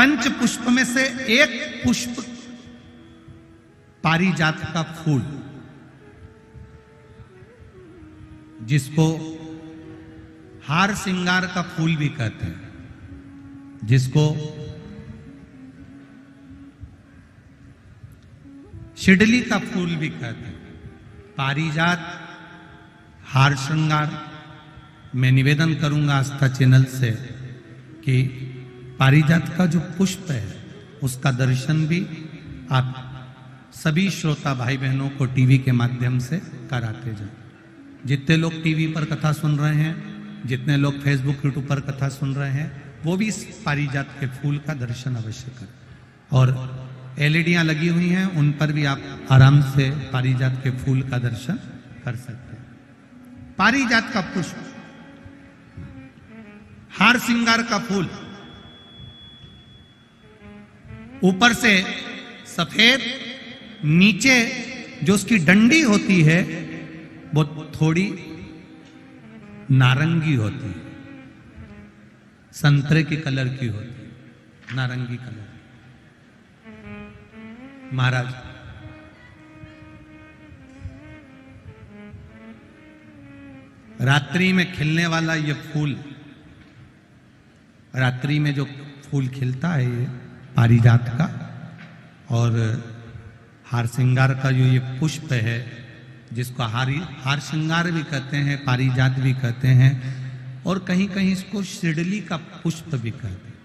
पंच पुष्प में से एक पुष्प पारिजात का फूल, जिसको हार श्रृंगार का फूल भी कहते हैं, जिसको शिडली का फूल भी कहते हैं। पारिजात, हार श्रृंगार, मैं निवेदन करूंगा आस्था चैनल से कि पारिजात का जो पुष्प है उसका दर्शन भी आप सभी श्रोता भाई बहनों को टीवी के माध्यम से कराते जाए। जितने लोग टीवी पर कथा सुन रहे हैं, जितने लोग फेसबुक यूट्यूब पर कथा सुन रहे हैं, वो भी इस पारिजात के फूल का दर्शन अवश्य करें। और एलईडियां लगी हुई हैं, उन पर भी आप आराम से पारिजात के फूल का दर्शन कर सकते हैं। पारिजात का पुष्प, हार श्रृंगार का फूल, ऊपर से सफेद, नीचे जो उसकी डंडी होती है वो थोड़ी नारंगी होती है, संतरे के कलर की होती है, नारंगी कलर। महाराज रात्रि में खिलने वाला ये फूल, रात्रि में जो फूल खिलता है ये पारिजात का, और हार श्रृंगार का जो ये पुष्प है, जिसको हार श्रृंगार भी कहते हैं, पारिजात भी कहते हैं, और कहीं कहीं इसको शिडली का पुष्प भी कहते हैं।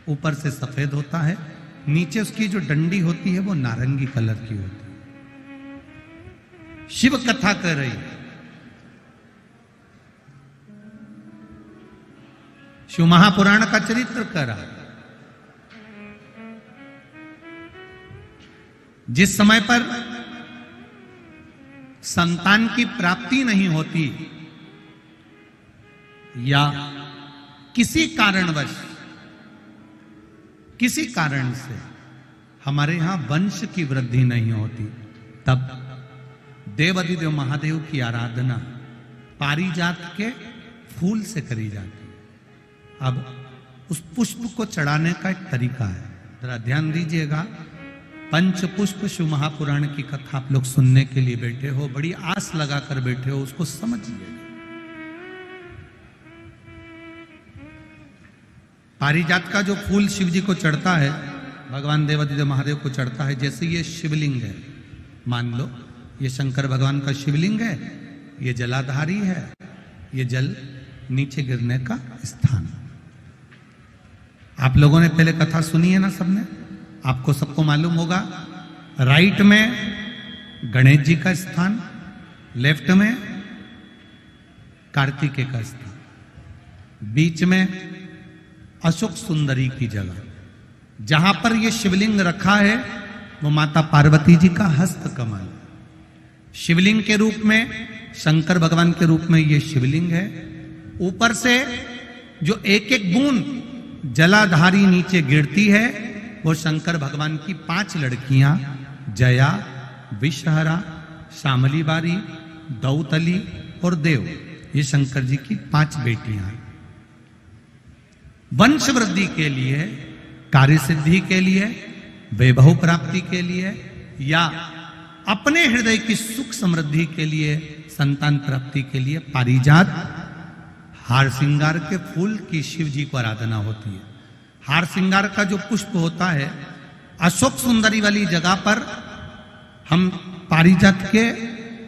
ऊपर से सफेद होता है, नीचे उसकी जो डंडी होती है वो नारंगी कलर की होती है। शिव कथा कर रही है, शिव महापुराण का चरित्र कर रहा है। जिस समय पर संतान की प्राप्ति नहीं होती या किसी कारणवश, किसी कारण से हमारे यहां वंश की वृद्धि नहीं होती, तब देवाधिदेव महादेव की आराधना पारिजात के फूल से करी जाती है। अब उस पुष्प को चढ़ाने का एक तरीका है, जरा ध्यान दीजिएगा। पंच पुष्प शिव महापुराण की कथा आप लोग सुनने के लिए बैठे हो, बड़ी आस लगाकर बैठे हो, उसको समझिए। पारिजात का जो फूल शिव जी को चढ़ता है, भगवान देवाधिदेव महादेव को चढ़ता है, जैसे ये शिवलिंग है, मान लो ये शंकर भगवान का शिवलिंग है, ये जलाधारी है, ये जल नीचे गिरने का स्थान। आप लोगों ने पहले कथा सुनी है ना सबने, आपको सबको मालूम होगा। राइट में गणेश जी का स्थान, लेफ्ट में कार्तिकेय का स्थान, बीच में अशोक सुंदरी की जगह। जहां पर यह शिवलिंग रखा है वो माता पार्वती जी का हस्त कमल, शिवलिंग के रूप में, शंकर भगवान के रूप में यह शिवलिंग है। ऊपर से जो एक एक बूंद जलाधारी नीचे गिरती है वो शंकर भगवान की 5 लड़कियां, जया, विषहरा, शामली बारी, दौतली और देव, ये शंकर जी की 5 बेटियां हैं। वंश वृद्धि के लिए, कार्य सिद्धि के लिए, वैभव प्राप्ति के लिए, या अपने हृदय की सुख समृद्धि के लिए, संतान प्राप्ति के लिए पारिजात हार श्रृंगार के फूल की शिव जी को आराधना होती है। हार श्रृंगार का जो पुष्प होता है, अशोक सुंदरी वाली जगह पर हम पारिजात के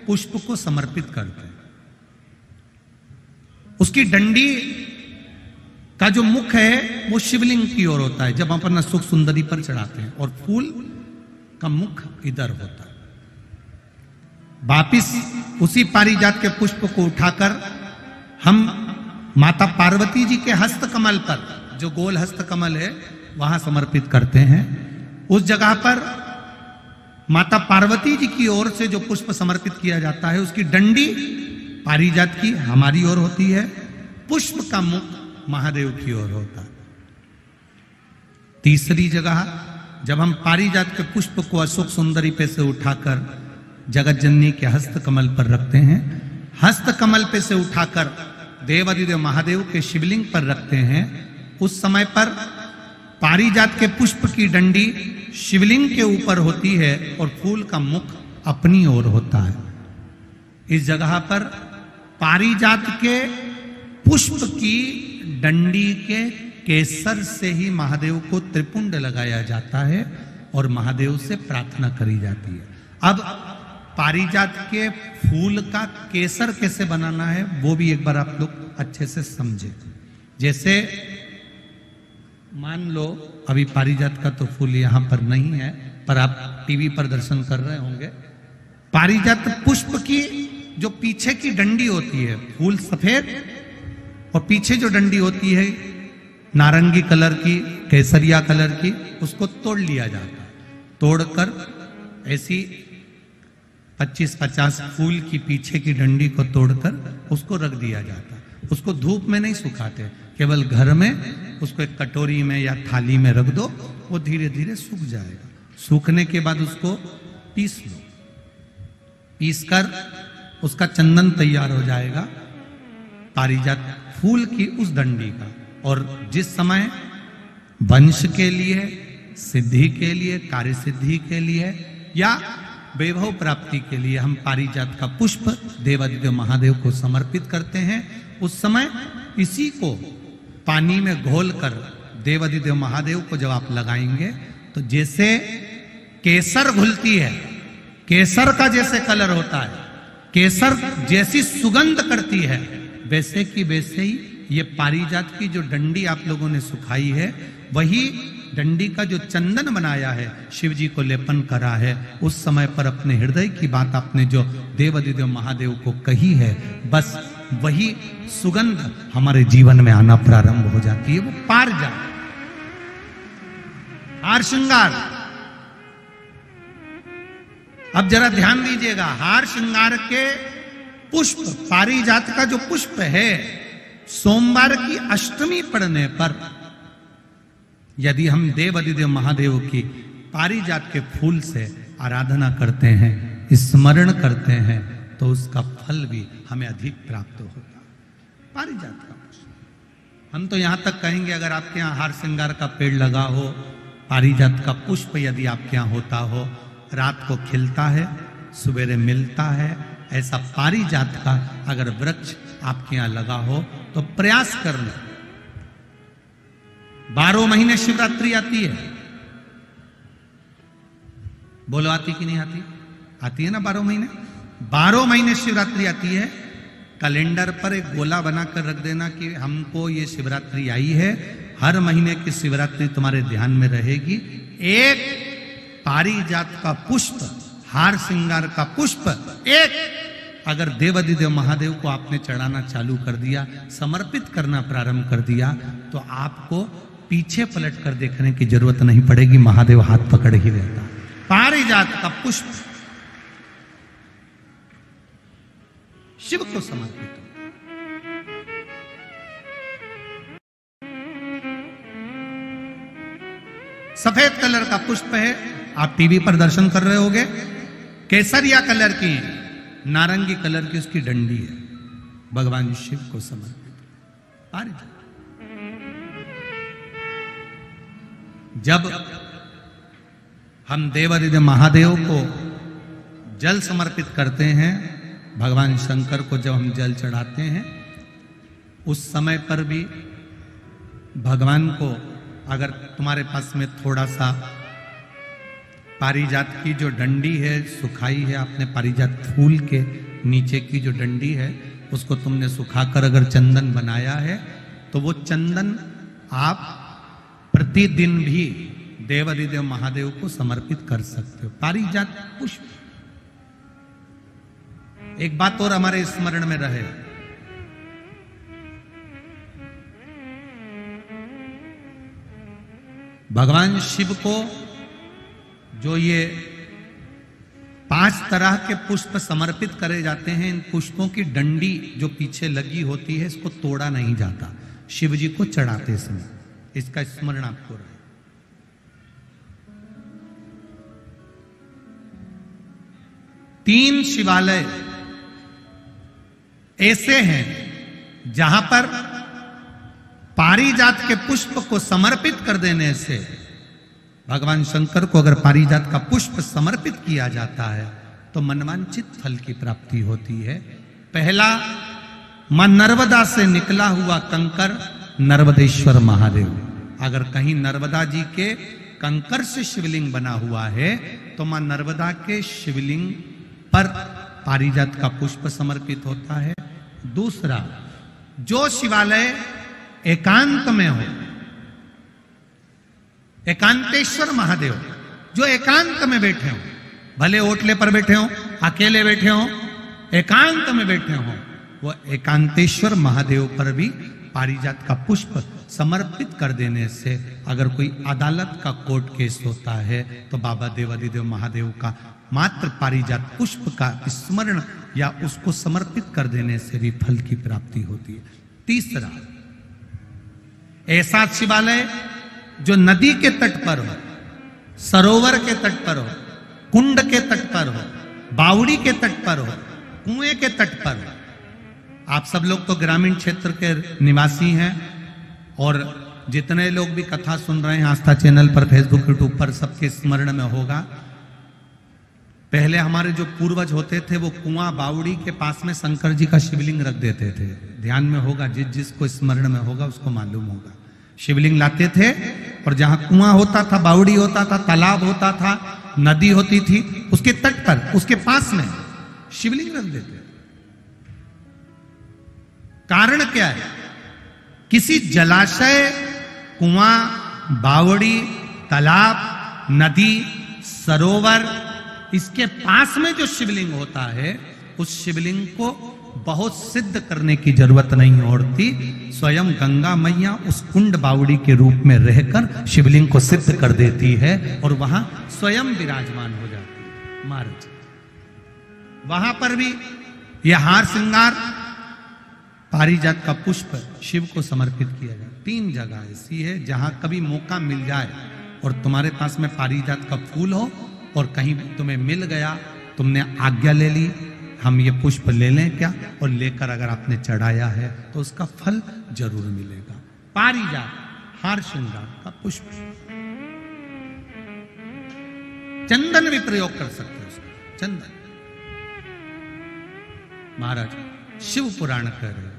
पुष्प को समर्पित करते हैं। उसकी डंडी का जो मुख है वो शिवलिंग की ओर होता है जब अपन अशोक सुंदरी पर चढ़ाते हैं, और फूल का मुख इधर होता है। वापिस उसी पारिजात के पुष्प को उठाकर हम माता पार्वती जी के हस्त कमल पर, जो गोल हस्त कमल है, वहां समर्पित करते हैं। उस जगह पर माता पार्वती जी की ओर से जो पुष्प समर्पित किया जाता है, उसकी डंडी पारिजात की हमारी ओर होती है, पुष्प का मुख महादेव की ओर होता है। तीसरी जगह, जब हम पारिजात के पुष्प को अशोक सुंदरी पे से उठाकर जगत जननी के हस्त कमल पर रखते हैं, हस्त कमल पे से उठाकर देवाधिदेव महादेव के शिवलिंग पर रखते हैं, उस समय पर पारिजात के पुष्प की डंडी शिवलिंग के ऊपर होती है और फूल का मुख अपनी ओर होता है। इस जगह पर पारिजात के पुष्प की डंडी के केसर से ही महादेव को त्रिपुंड लगाया जाता है और महादेव से प्रार्थना करी जाती है। अब पारिजात के फूल का केसर कैसे बनाना है वो भी एक बार आप लोग अच्छे से समझे। जैसे मान लो अभी पारिजात का तो फूल यहां पर नहीं है, पर आप टीवी पर दर्शन कर रहे होंगे। पारिजात पुष्प की जो पीछे की डंडी होती है, फूल सफेद और पीछे जो डंडी होती है नारंगी कलर की, केसरिया कलर की, उसको तोड़ लिया जाता है। तोड़कर ऐसी 25-50 फूल की पीछे की डंडी को तोड़कर उसको रख दिया जाता है। उसको धूप में नहीं सुखाते, केवल घर में उसको एक कटोरी में या थाली में रख दो, वो धीरे धीरे सूख जाएगा। सूखने के बाद उसको पीस लो, पीसकर उसका चंदन तैयार हो जाएगा पारिजात फूल की उस डंडी का। और जिस समय वंश के लिए, सिद्धि के लिए, कार्य सिद्धि के लिए या वैभव प्राप्ति के लिए हम पारिजात का पुष्प देवादिदेव महादेव को समर्पित करते हैं, उस समय इसी को पानी में घोलकर देवादिदेव महादेव को जब आप लगाएंगे तो जैसे केसर घुलती है, केसर का जैसे कलर होता है, केसर जैसी सुगंध करती है, वैसे की वैसे ही ये पारिजात की जो डंडी आप लोगों ने सुखाई है, वही डंडी का जो चंदन बनाया है, शिव जी को लेपन करा है, उस समय पर अपने हृदय की बात आपने जो देवादिदेव महादेव को कही है, बस वही सुगंध हमारे जीवन में आना प्रारंभ हो जाती है। वो पारिजात हार श्रृंगार। अब जरा ध्यान दीजिएगा, हार श्रृंगार के पुष्प, पारिजात का जो पुष्प है, सोमवार की अष्टमी पड़ने पर यदि हम देवादिदेव महादेव की पारिजात के फूल से आराधना करते हैं, स्मरण करते हैं, तो उसका फल भी हमें अधिक प्राप्त होगा। पारिजात का पुष्प, हम तो यहां तक कहेंगे अगर आपके यहां हार श्रृंगार का पेड़ लगा हो, पारिजात का पुष्प यदि आपके यहां होता हो, रात को खिलता है, सवेरे मिलता है, ऐसा पारिजात का अगर वृक्ष आपके यहां लगा हो तो प्रयास करना। 12 महीने शिवरात्रि आती है, बोलो आती कि नहीं आती? आती है ना 12 महीने। 12 महीने शिवरात्रि आती है। कैलेंडर पर एक गोला बनाकर रख देना कि हमको ये शिवरात्रि आई है, हर महीने की शिवरात्रि तुम्हारे ध्यान में रहेगी। एक पारिजात का पुष्प, हार श्रृंगार का पुष्प, एक अगर देवादिदेव महादेव को आपने चढ़ाना चालू कर दिया, समर्पित करना प्रारंभ कर दिया, तो आपको पीछे पलट कर देखने की जरूरत नहीं पड़ेगी, महादेव हाथ पकड़ ही रहता। पारिजात का पुष्प शिव को समर्पित हो। सफेद कलर का पुष्प है, आप टीवी पर दर्शन कर रहे होंगे। केसरिया कलर की, नारंगी कलर की उसकी डंडी है, भगवान शिव को समर्पित पारिजात। जब हम देवादिदेव महादेव को जल समर्पित करते हैं, भगवान शंकर को जब हम जल चढ़ाते हैं, उस समय पर भी भगवान को, अगर तुम्हारे पास में थोड़ा सा पारिजात की जो डंडी है सुखाई है, आपने पारिजात फूल के नीचे की जो डंडी है उसको तुमने सुखाकर अगर चंदन बनाया है, तो वो चंदन आप प्रतिदिन भी देवादिदेव महादेव को समर्पित कर सकते हो। पारिजात पुष्प। एक बात और हमारे स्मरण में रहे, भगवान शिव को जो ये 5 तरह के पुष्प समर्पित करे जाते हैं, इन पुष्पों की डंडी जो पीछे लगी होती है, इसको तोड़ा नहीं जाता शिव जी को चढ़ाते समय। इसका स्मरण आपको रहे। तीन शिवालय ऐसे हैं जहां पर पारिजात के पुष्प को समर्पित कर देने से, भगवान शंकर को अगर पारिजात का पुष्प समर्पित किया जाता है तो मनवांचित फल की प्राप्ति होती है। पहला, मां नर्मदा से निकला हुआ कंकर नर्मदेश्वर महादेव। अगर कहीं नर्मदा जी के कंकर से शिवलिंग बना हुआ है तो मां नर्मदा के शिवलिंग पर पारिजात का पुष्प समर्पित होता है। दूसरा, जो शिवालय एकांत में हो, एकांतेश्वर महादेव जो एकांत में बैठे हो, भले ओटले पर बैठे हो, अकेले बैठे हो, एकांत में बैठे हो, वो एकांतेश्वर महादेव पर भी पारिजात का पुष्प समर्पित कर देने से, अगर कोई अदालत का कोर्ट केस होता है तो बाबा देवादिदेव महादेव का मात्र पारिजात पुष्प का स्मरण या उसको समर्पित कर देने से भी फल की प्राप्ति होती है। तीसरा, ऐसा शिवालय जो नदी के तट पर हो, सरोवर के तट पर हो, कुंड के तट पर हो, बावड़ी के तट पर हो, कुएं के तट पर हो। आप सब लोग तो ग्रामीण क्षेत्र के निवासी हैं और जितने लोग भी कथा सुन रहे हैं आस्था चैनल पर, फेसबुक, यूट्यूब पर, सबके स्मरण में होगा, पहले हमारे जो पूर्वज होते थे वो कुआं बावड़ी के पास में शंकर जी का शिवलिंग रख देते थे। ध्यान में होगा, जिसको स्मरण में होगा उसको मालूम होगा। शिवलिंग लाते थे और जहां कुआं होता था, बावड़ी होता था, तालाब होता था, नदी होती थी, उसके तट पर, उसके पास में शिवलिंग रख देते। कारण क्या है? किसी जलाशय, कुआं, बावड़ी, तालाब, नदी, सरोवर, इसके पास में जो शिवलिंग होता है उस शिवलिंग को बहुत सिद्ध करने की जरूरत नहीं होती। स्वयं गंगा मैया उस कुंड बावड़ी के रूप में रहकर शिवलिंग को सिद्ध कर देती है और वहां स्वयं विराजमान हो जाती है महाराज। वहां पर भी यह हार श्रृंगार, पारिजात का पुष्प शिव को समर्पित किया जाए। 3 जगह ऐसी है जहां कभी मौका मिल जाए और तुम्हारे पास में पारिजात का फूल हो और कहीं तुम्हें मिल गया, तुमने आज्ञा ले ली, हम ये पुष्प ले लें क्या, और लेकर अगर आपने चढ़ाया है तो उसका फल जरूर मिलेगा। पारिजात, हार श्रृंगार का पुष्प। चंदन भी प्रयोग कर सकते हो उसका, चंदन। महाराज शिव पुराण कह रहे